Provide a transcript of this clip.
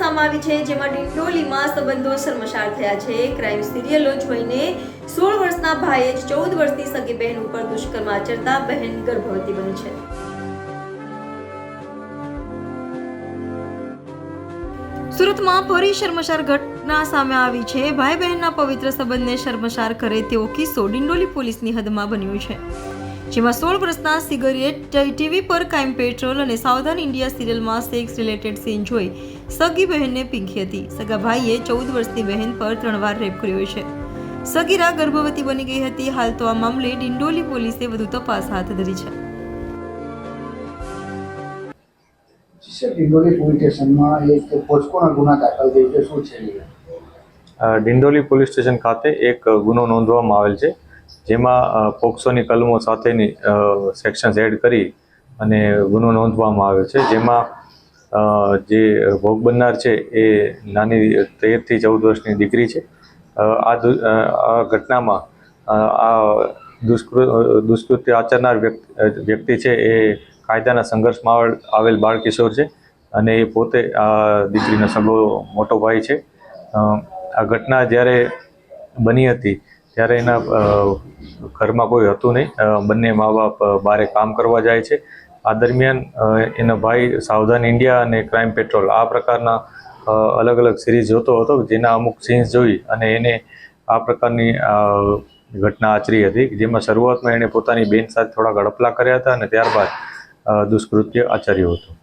સામે આવી છે, જેમાં ડિંડોલીમાં સંબંધો શર્મસાર થયા છે। ક્રાઇમ સિરિયલો જોઈને 16 વર્ષના ભાઈએ 14 વર્ષની સગી બહેન ઉપર દુષ્કર્મ આચરતા બહેન ગર્ભવતી બની છે। સુરતમાં ફરી શર્મસાર ઘટના સામે આવી છે। ભાઈ બહેનના પવિત્ર સંબંધને શર્મસાર કરે તેવો કિસ્સો ડિંડોલી પોલીસની હદમાં બન્યો છે, જેમાં 16 વર્ષના સિગરેટ ટીવી પર ક્રાઇમ પેટ્રોલ અને સાવધાન ઇન્ડિયા સિરિયલમાં સેક્સ રિલેટેડ સીન જોઈ સગી બહેનને પીંખી હતી। સગા ભાઈએ 14 વર્ષની બહેન પર 3 વાર રેપ કર્યો છે। સગીરા ગર્ભવતી બની ગઈ હતી। હાલ તો આ મામલે ડિંડોલી પોલીસે વધુ તપાસ હાથ ધરી છે। ડિંડોલી પોલીસ સ્ટેશનમાં એક પોસ્કોના ગુના દાખલ થયો છે, શું છે? ડિંડોલી પોલીસ સ્ટેશન ખાતે એક ગુનો નોંધવામાં આવેલ છે, જેમાં પોક્સોની કલમો સાથેની સેક્શન્સ એડ કરી અને ગુનો નોંધવામાં આવ્યો છે, જેમાં જે ભોગ બનનાર છે એ નાની 13 થી 14 વર્ષની દીકરી છે। આ ઘટનામાં આ દુષ્કૃત્ય આચરનાર વ્યક્તિ છે એ કાયદાના સંઘર્ષમાં આવેલ બાળ કિશોર છે અને એ પોતે આ દીકરીનો સગો મોટો ભાઈ છે। આ ઘટના જ્યારે બની હતી ત્યારે એના ઘરમાં કોઈ હતું નહીં। બંને મા બાપ બહારે કામ કરવા જાય છે। આ દરમિયાન એનો ભાઈ સાવધાન ઇન્ડિયા અને ક્રાઇમ પેટ્રોલ આ પ્રકારના અલગ અલગ સિરીઝ જોતો હતો, જેના અમુક સીન્સ જોઈ અને એને આ પ્રકારની ઘટના આચરી હતી, જેમાં શરૂઆતમાં એણે પોતાની બેન સાથે થોડા ગડપલા કર્યા હતા અને ત્યારબાદ દુષ્કૃત્ય આચર્યું હતું।